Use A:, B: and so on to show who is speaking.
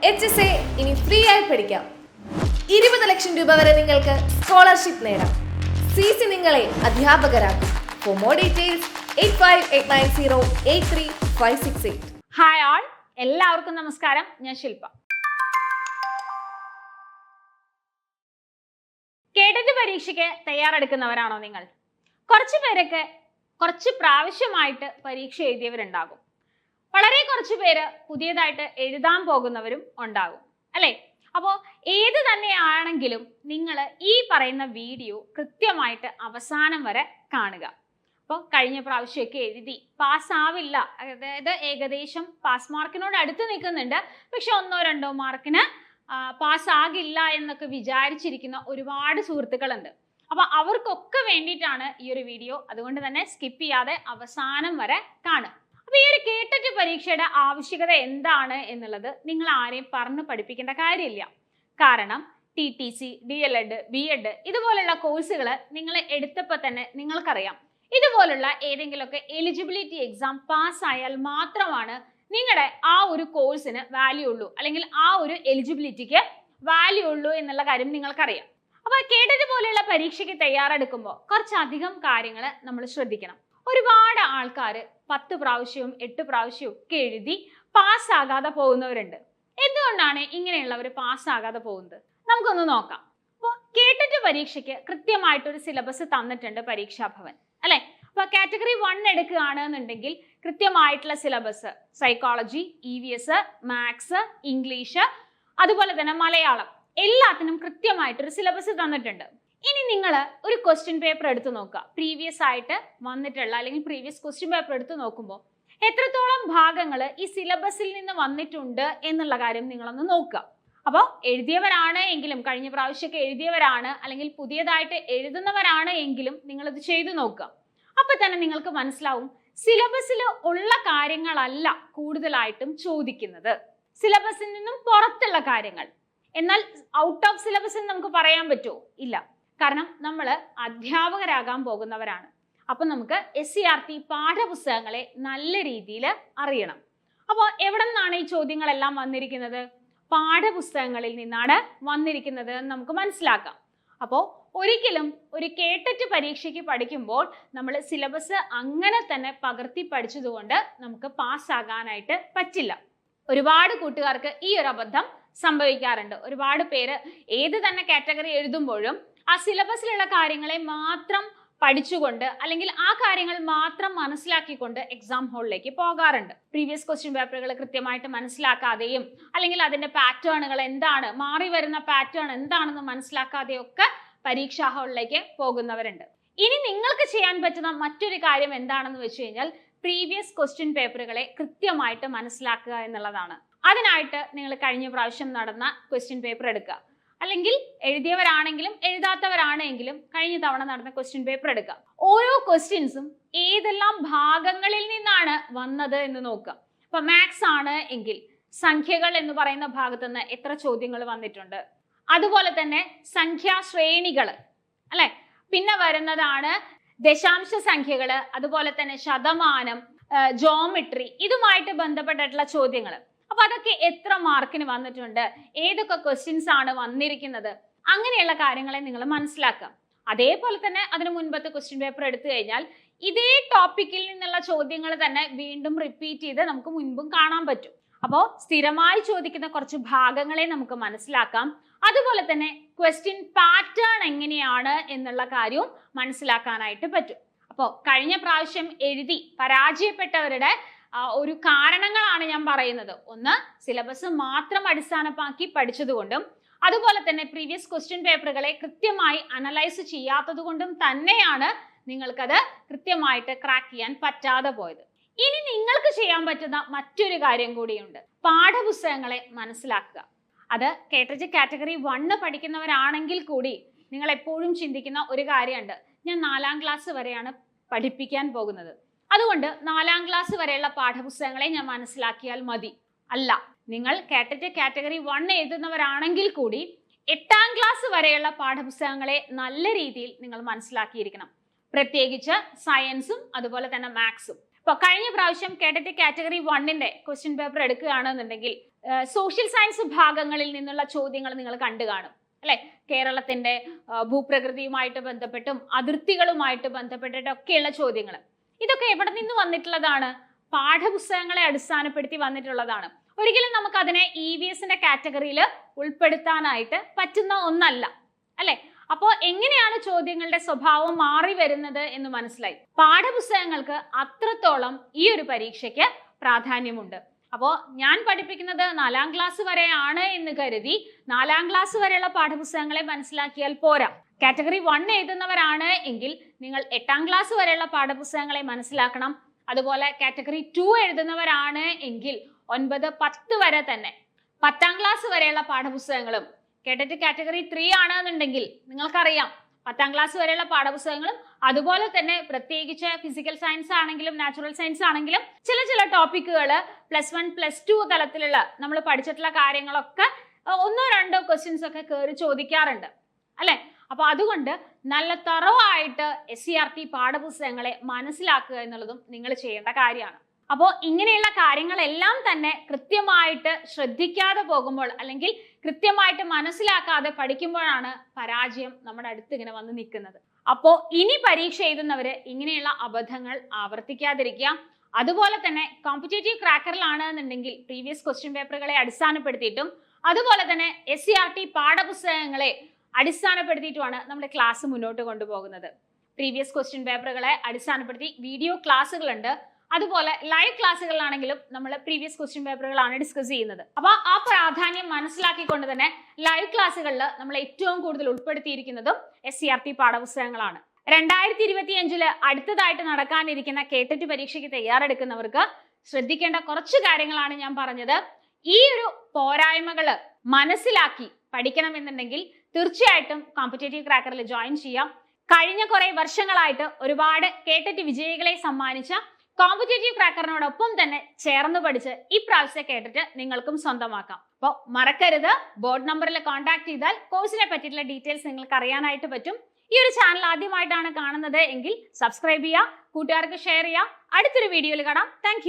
A: HSA ഇനി free ആയി പഠിക്കാം. 20 ലക്ഷം രൂപ വരെ നിങ്ങൾക്ക് സ്കോളർഷിപ്പ് നേടാം. CC നിങ്ങളെ അധ്യാപകരാക്കും. For more details 8589083568.
B: ഹായ് ആൾ, എല്ലാവർക്കും നമസ്കാരം. ഞാൻ ശില്പ. കേഡറ്റ് പരീക്ഷയ്ക്ക് തയ്യാറെടുക്കുന്നവരാണോ നിങ്ങൾ? കുറച്ച് പേരൊക്കെ കുറച്ച് പ്രാവശ്യമായിട്ട് പരീക്ഷ എഴുതിയവരുണ്ടാകും. വളരെ കുറച്ച് പേര് പുതിയതായിട്ട് എഴുതാൻ പോകുന്നവരും ഉണ്ടാകും, അല്ലേ? അപ്പോൾ ഏത് തന്നെയാണെങ്കിലും നിങ്ങൾ ഈ പറയുന്ന വീഡിയോ കൃത്യമായിട്ട് അവസാനം വരെ കാണുക. അപ്പോൾ കഴിഞ്ഞ പ്രാവശ്യമൊക്കെ എഴുതി പാസ്സാവില്ല, അതായത് ഏകദേശം പാസ് മാർക്കിനോട് അടുത്ത് നിൽക്കുന്നുണ്ട്, പക്ഷെ 1-2 മാർക്കിന് പാസ്സാകില്ല എന്നൊക്കെ വിചാരിച്ചിരിക്കുന്ന ഒരുപാട് സുഹൃത്തുക്കളുണ്ട്. അപ്പോൾ അവർക്കൊക്കെ വേണ്ടിയിട്ടാണ് ഈ ഒരു വീഡിയോ. അതുകൊണ്ട് തന്നെ സ്കിപ്പ് ചെയ്യാതെ അവസാനം വരെ കാണുക. അപ്പോൾ ഈ ഒരു കേട്ടറ്റ് പരീക്ഷയുടെ ആവശ്യകത എന്താണ് എന്നുള്ളത് നിങ്ങൾ ആരെയും പറഞ്ഞ് പഠിപ്പിക്കേണ്ട കാര്യമില്ല. കാരണം TTC, DLED, B.Ed ഇതുപോലുള്ള കോഴ്സുകൾ നിങ്ങൾ എടുത്തപ്പോൾ തന്നെ നിങ്ങൾക്കറിയാം, ഇതുപോലുള്ള ഏതെങ്കിലുമൊക്കെ എലിജിബിലിറ്റി എക്സാം പാസ്സായാൽ മാത്രമാണ് നിങ്ങളുടെ ആ ഒരു കോഴ്സിന് വാല്യൂ ഉള്ളൂ, അല്ലെങ്കിൽ ആ ഒരു എലിജിബിലിറ്റിക്ക് വാല്യൂ ഉള്ളൂ എന്നുള്ള കാര്യം നിങ്ങൾക്കറിയാം. അപ്പോൾ കേഡറ്റ് പോലെയുള്ള പരീക്ഷയ്ക്ക് തയ്യാറെടുക്കുമ്പോൾ കുറച്ചധികം കാര്യങ്ങൾ നമ്മൾ ശ്രദ്ധിക്കണം. ഒരുപാട് ആൾക്കാർ 10 പ്രാവശ്യവും 8 പ്രാവശ്യവും ഒക്കെ എഴുതി പാസ്സാകാതെ പോകുന്നവരുണ്ട്. എന്തുകൊണ്ടാണ് ഇങ്ങനെയുള്ളവർ പാസ്സാകാതെ പോകുന്നത്? നമുക്കൊന്ന് നോക്കാം. അപ്പോൾ കേട്ടറ്റ് പരീക്ഷയ്ക്ക് കൃത്യമായിട്ടൊരു സിലബസ് തന്നിട്ടുണ്ട് പരീക്ഷാ ഭവൻ, അല്ലെ? അപ്പോൾ കാറ്റഗറി 1 എടുക്കുകയാണെന്നുണ്ടെങ്കിൽ കൃത്യമായിട്ടുള്ള syllabus psychology, EVS, maths, English, അതുപോലെ തന്നെ മലയാളം, എല്ലാത്തിനും കൃത്യമായിട്ടൊരു സിലബസ് തന്നിട്ടുണ്ട്. ഇനി നിങ്ങൾ ഒരു ക്വസ്റ്റ്യൻ പേപ്പർ എടുത്ത് നോക്കുക. പ്രീവിയസ് ആയിട്ട് വന്നിട്ടുള്ള അല്ലെങ്കിൽ പ്രീവിയസ് ക്വസ്റ്റ്യൻ പേപ്പർ എടുത്ത് നോക്കുമ്പോൾ എത്രത്തോളം ഭാഗങ്ങൾ ഈ സിലബസിൽ നിന്ന് വന്നിട്ടുണ്ട് എന്നുള്ള കാര്യം നിങ്ങളൊന്ന് നോക്കുക. അപ്പോൾ എഴുതിയവരാണ് എങ്കിലും, കഴിഞ്ഞ പ്രാവശ്യമൊക്കെ എഴുതിയവരാണ് അല്ലെങ്കിൽ പുതിയതായിട്ട് എഴുതുന്നവരാണ് എങ്കിലും നിങ്ങളിത് ചെയ്തു നോക്കുക. അപ്പൊ തന്നെ നിങ്ങൾക്ക് മനസ്സിലാവും, സിലബസിൽ ഉള്ള കാര്യങ്ങളല്ല കൂടുതലായിട്ടും ചോദിക്കുന്നത്, സിലബസിൽ നിന്നും പുറത്തുള്ള കാര്യങ്ങൾ. എന്നാൽ ഔട്ട് ഓഫ് സിലബസ് എന്ന് നമുക്ക് പറയാൻ പറ്റുമോ? ഇല്ല. കാരണം നമ്മൾ അധ്യാപകരാകാൻ പോകുന്നവരാണ്. അപ്പൊ നമുക്ക് SCERT പാഠപുസ്തകങ്ങളെ നല്ല രീതിയിൽ അറിയണം. അപ്പോൾ എവിടെ നിന്നാണ് ഈ ചോദ്യങ്ങളെല്ലാം വന്നിരിക്കുന്നത്? പാഠപുസ്തകങ്ങളിൽ നിന്നാണ് വന്നിരിക്കുന്നത് എന്ന് നമുക്ക് മനസ്സിലാക്കാം. അപ്പോൾ ഒരിക്കലും ഒരു കേട്ടറ്റ് പരീക്ഷയ്ക്ക് പഠിക്കുമ്പോൾ നമ്മൾ സിലബസ് അങ്ങനെ തന്നെ പകർത്തി പഠിച്ചതുകൊണ്ട് നമുക്ക് പാസ്സാകാനായിട്ട് പറ്റില്ല. ഒരുപാട് കൂട്ടുകാർക്ക് ഈ ഒരു അബദ്ധം സംഭവിക്കാറുണ്ട്. ഒരുപാട് പേര് ഏത് തന്നെ കാറ്റഗറി എഴുതുമ്പോഴും ആ സിലബസിലുള്ള കാര്യങ്ങളെ മാത്രം പഠിച്ചുകൊണ്ട് അല്ലെങ്കിൽ ആ കാര്യങ്ങൾ മാത്രം മനസ്സിലാക്കിക്കൊണ്ട് എക്സാം ഹാളിലേക്ക് പോകാറുണ്ട്. പ്രീവിയസ് ക്വസ്റ്റ്യൻ പേപ്പറുകൾ കൃത്യമായിട്ട് മനസ്സിലാക്കാതെയും അല്ലെങ്കിൽ അതിന്റെ പാറ്റേണുകൾ എന്താണ്, മാറി വരുന്ന പാറ്റേൺ എന്താണെന്ന് മനസ്സിലാക്കാതെയൊക്കെ പരീക്ഷാ ഹാളിലേക്ക് പോകുന്നവരുണ്ട്. ഇനി നിങ്ങൾക്ക് ചെയ്യാൻ പറ്റുന്ന മറ്റൊരു കാര്യം എന്താണെന്ന് വെച്ച് കഴിഞ്ഞാൽ പ്രീവിയസ് ക്വസ്റ്റ്യൻ പേപ്പറുകളെ കൃത്യമായിട്ട് മനസ്സിലാക്കുക എന്നുള്ളതാണ്. അതിനായിട്ട് നിങ്ങൾ കഴിഞ്ഞ പ്രാവശ്യം നടന്ന ക്വസ്റ്റ്യൻ പേപ്പർ എടുക്കുക, അല്ലെങ്കിൽ എഴുതിയവരാണെങ്കിലും എഴുതാത്തവരാണെങ്കിലും കഴിഞ്ഞ തവണ നടന്ന ക്വസ്റ്റ്യൻ പേപ്പർ എടുക്കുക. ഓരോ ക്വസ്റ്റ്യൻസും ഏതെല്ലാം ഭാഗങ്ങളിൽ നിന്നാണ് വന്നത് എന്ന് നോക്കുക. ഇപ്പൊ മാത്സ് ആണ് എങ്കിൽ സംഖ്യകൾ എന്ന് പറയുന്ന ഭാഗത്ത് നിന്ന് എത്ര ചോദ്യങ്ങൾ വന്നിട്ടുണ്ട്, അതുപോലെ തന്നെ സംഖ്യാശ്രേണികൾ, അല്ലെ? പിന്നെ വരുന്നതാണ് ദശാംശ സംഖ്യകള്, അതുപോലെ തന്നെ ശതമാനം, ജോമെട്രി, ഇതുമായിട്ട് ബന്ധപ്പെട്ടിട്ടുള്ള ചോദ്യങ്ങൾ. അപ്പൊ അതൊക്കെ എത്ര മാർക്കിന് വന്നിട്ടുണ്ട്, ഏതൊക്കെ ക്വസ്റ്റ്യൻസ് ആണ് വന്നിരിക്കുന്നത്, അങ്ങനെയുള്ള കാര്യങ്ങളെ നിങ്ങൾ മനസ്സിലാക്കാം. അതേപോലെ തന്നെ അതിന് മുൻപത്തെ ക്വസ്റ്റ്യൻ പേപ്പർ എടുത്തു കഴിഞ്ഞാൽ ഇതേ ടോപ്പിക്കിൽ നിന്നുള്ള ചോദ്യങ്ങൾ തന്നെ വീണ്ടും റിപ്പീറ്റ് ചെയ്ത് നമുക്ക് മുൻപും കാണാൻ പറ്റും. അപ്പോൾ സ്ഥിരമായി ചോദിക്കുന്ന കുറച്ച് ഭാഗങ്ങളെ നമുക്ക് മനസ്സിലാക്കാം. അതുപോലെ തന്നെ ക്വസ്റ്റ്യൻ പാറ്റേൺ എങ്ങനെയാണ് എന്നുള്ള കാര്യവും മനസ്സിലാക്കാനായിട്ട് പറ്റും. അപ്പോൾ കഴിഞ്ഞ പ്രാവശ്യം എഴുതി പരാജയപ്പെട്ടവരുടെ ഒരു കാരണങ്ങളാണ് ഞാൻ പറയുന്നത്. ഒന്ന്, സിലബസ് മാത്രം അടിസ്ഥാനമാക്കി പഠിച്ചതുകൊണ്ടും അതുപോലെ തന്നെ പ്രീവിയസ് ക്വസ്റ്റ്യൻ പേപ്പറുകളെ കൃത്യമായി അനലൈസ് ചെയ്യാത്തത് കൊണ്ടും തന്നെയാണ് നിങ്ങൾക്കത് കൃത്യമായിട്ട് ക്രാക്ക് ചെയ്യാൻ പറ്റാതെ പോയത്. ഇനി നിങ്ങൾക്ക് ചെയ്യാൻ പറ്റുന്ന മറ്റൊരു കാര്യം കൂടിയുണ്ട്. പാഠപുസ്തകങ്ങളെ മനസ്സിലാക്കുക. അത് കേട്ടറ്റ് കാറ്റഗറി 1 പഠിക്കുന്നവരാണെങ്കിൽ കൂടി നിങ്ങൾ എപ്പോഴും ചിന്തിക്കുന്ന ഒരു കാര്യമുണ്ട്, ഞാൻ 4ാം ക്ലാസ് വരെയാണ് പഠിപ്പിക്കാൻ പോകുന്നത്, അതുകൊണ്ട് 4ാം ക്ലാസ് വരെയുള്ള പാഠപുസ്തകങ്ങളെ ഞാൻ മനസ്സിലാക്കിയാൽ മതി. അല്ല, നിങ്ങൾ കേട്ടറ്റ് കാറ്റഗറി 1 എഴുതുന്നവരാണെങ്കിൽ കൂടി 8ാം ക്ലാസ് വരെയുള്ള പാഠപുസ്തകങ്ങളെ നല്ല രീതിയിൽ നിങ്ങൾ മനസ്സിലാക്കിയിരിക്കണം. പ്രത്യേകിച്ച് സയൻസും അതുപോലെ തന്നെ മാത്സും. ഇപ്പൊ കഴിഞ്ഞ പ്രാവശ്യം കേട്ടറ്റ് കാറ്റഗറി 1ന്റെ ക്വസ്റ്റ്യൻ പേപ്പർ എടുക്കുകയാണെന്നുണ്ടെങ്കിൽ സോഷ്യൽ സയൻസ് ഭാഗങ്ങളിൽ നിന്നുള്ള ചോദ്യങ്ങൾ നിങ്ങൾ കണ്ടു കാണും അല്ലെ. കേരളത്തിന്റെ ഭൂപ്രകൃതിയുമായിട്ട് ബന്ധപ്പെട്ടും അതിർത്തികളുമായിട്ട് ബന്ധപ്പെട്ടിട്ടൊക്കെയുള്ള ചോദ്യങ്ങൾ. ഇതൊക്കെ എവിടെ നിന്ന് വന്നിട്ടുള്ളതാണ്? പാഠപുസ്തകങ്ങളെ അടിസ്ഥാനപ്പെടുത്തി വന്നിട്ടുള്ളതാണ്. ഒരിക്കലും നമുക്ക് അതിനെ EVSന്റെ കാറ്റഗറിയിൽ ഉൾപ്പെടുത്താനായിട്ട് പറ്റുന്ന ഒന്നല്ല അല്ലെ. അപ്പോൾ എങ്ങനെയാണ് ചോദ്യങ്ങളുടെ സ്വഭാവം മാറി വരുന്നത് എന്ന് മനസ്സിലായി. പാഠപുസ്തകങ്ങൾക്ക് അത്രത്തോളം ഈ ഒരു പരീക്ഷയ്ക്ക് പ്രാധാന്യമുണ്ട്. അപ്പോൾ ഞാൻ പഠിപ്പിക്കുന്നത് 4ാം ക്ലാസ് വരെയാണ് എന്ന് കരുതി 4ാം ക്ലാസ് വരെയുള്ള പാഠപുസ്തകങ്ങളെ മനസ്സിലാക്കിയാൽ പോരാ. കാറ്റഗറി 1 എഴുതുന്നവരാണ് എങ്കിൽ നിങ്ങൾ 8ാം ക്ലാസ് വരെയുള്ള പാഠപുസ്തകങ്ങളെ മനസ്സിലാക്കണം. അതുപോലെ കാറ്റഗറി 2 എഴുതുന്നവരാണ് എങ്കിൽ 9, 10 വരെ തന്നെ 10ാം ക്ലാസ് വരെയുള്ള പാഠപുസ്തകങ്ങളും, കേട്ടിട്ട് കാറ്റഗറി 3 ആണെന്നുണ്ടെങ്കിൽ നിങ്ങൾക്കറിയാം 10ാം ക്ലാസ് വരെയുള്ള പാഠപുസ്തകങ്ങളും അതുപോലെ തന്നെ പ്രത്യേകിച്ച് ഫിസിക്കൽ സയൻസ് ആണെങ്കിലും നാച്ചുറൽ സയൻസ് ആണെങ്കിലും ചില ടോപ്പിക്കുകൾ +1, +2 തലത്തിലുള്ള നമ്മൾ പഠിച്ചിട്ടുള്ള കാര്യങ്ങളൊക്കെ 1-2 ക്വസ്റ്റ്യൻസ് ഒക്കെ കയറി ചോദിക്കാറുണ്ട് അല്ലെ. അപ്പൊ അതുകൊണ്ട് നല്ല തറവായിട്ട് SCERT പാഠപുസ്തകങ്ങളെ മനസ്സിലാക്കുക എന്നുള്ളതും നിങ്ങൾ ചെയ്യേണ്ട കാര്യമാണ്. അപ്പോൾ ഇങ്ങനെയുള്ള കാര്യങ്ങളെല്ലാം തന്നെ കൃത്യമായിട്ട് ശ്രദ്ധിക്കാതെ പോകുമ്പോൾ അല്ലെങ്കിൽ കൃത്യമായിട്ട് മനസ്സിലാക്കാതെ പഠിക്കുമ്പോഴാണ് പരാജയം നമ്മുടെ അടുത്ത് ഇങ്ങനെ വന്ന് നിൽക്കുന്നത്. അപ്പോൾ ഇനി പരീക്ഷ എഴുതുന്നവര് ഇങ്ങനെയുള്ള അബദ്ധങ്ങൾ ആവർത്തിക്കാതിരിക്കുക. അതുപോലെ തന്നെ കോമ്പറ്റേറ്റീവ് ക്രാക്കറിലാണ് എന്നുണ്ടെങ്കിൽ പ്രീവിയസ് ക്വസ്റ്റ്യൻ പേപ്പറുകളെ അടിസ്ഥാനപ്പെടുത്തിയിട്ടും അതുപോലെ തന്നെ SCERT പാഠപുസ്തകങ്ങളെ അടിസ്ഥാനപ്പെടുത്തിയിട്ടുമാണ് നമ്മുടെ ക്ലാസ് മുന്നോട്ട് കൊണ്ടുപോകുന്നത്. പ്രീവിയസ് ക്വസ്റ്റ്യൻ പേപ്പറുകളെ അടിസ്ഥാനപ്പെടുത്തി വീഡിയോ ക്ലാസ്സുകളുണ്ട്. അതുപോലെ ലൈവ് ക്ലാസ്സുകളിലാണെങ്കിലും നമ്മൾ പ്രീവിയസ് ക്വസ്റ്റ്യൻ പേപ്പറുകളാണ് ഡിസ്കസ് ചെയ്യുന്നത്. അപ്പൊ ആ പ്രാധാന്യം മനസ്സിലാക്കിക്കൊണ്ട് തന്നെ ലൈവ് ക്ലാസ്സുകളിൽ നമ്മൾ ഏറ്റവും കൂടുതൽ ഉൾപ്പെടുത്തിയിരിക്കുന്നതും SCERT പാഠപുസ്തകങ്ങളാണ്. 2025 അടുത്തതായിട്ട് നടക്കാനിരിക്കുന്ന കേട്ടറ്റ് പരീക്ഷയ്ക്ക് തയ്യാറെടുക്കുന്നവർക്ക് ശ്രദ്ധിക്കേണ്ട കുറച്ച് കാര്യങ്ങളാണ് ഞാൻ പറഞ്ഞത്. ഈ ഒരു പോരായ്മകള് മനസ്സിലാക്കി പഠിക്കണമെന്നുണ്ടെങ്കിൽ തീർച്ചയായിട്ടും കോമ്പറ്റേറ്റീവ് ക്രാക്കറിൽ ജോയിൻ ചെയ്യാം. കഴിഞ്ഞ കുറെ വർഷങ്ങളായിട്ട് ഒരുപാട് കേട്ടറ്റ് വിജയികളെ സമ്മാനിച്ച കോമ്പറ്റേറ്റീവ് ക്രാക്കറിനോടൊപ്പം തന്നെ ചേർന്ന് പഠിച്ച് ഈ പ്രാവശ്യത്തെ കേട്ടിട്ട് നിങ്ങൾക്കും സ്വന്തമാക്കാം. അപ്പോൾ മറക്കരുത്, ബോർഡ് നമ്പറിൽ കോൺടാക്ട് ചെയ്താൽ കോഴ്സിനെ പറ്റിയിട്ടുള്ള ഡീറ്റെയിൽസ് നിങ്ങൾക്ക് അറിയാനായിട്ട് പറ്റും. ഈ ഒരു ചാനൽ ആദ്യമായിട്ടാണ് കാണുന്നത് എങ്കിൽ സബ്സ്ക്രൈബ് ചെയ്യുക, കൂട്ടുകാർക്ക് ഷെയർ ചെയ്യുക. അടുത്തൊരു വീഡിയോയിൽ കാണാം. താങ്ക്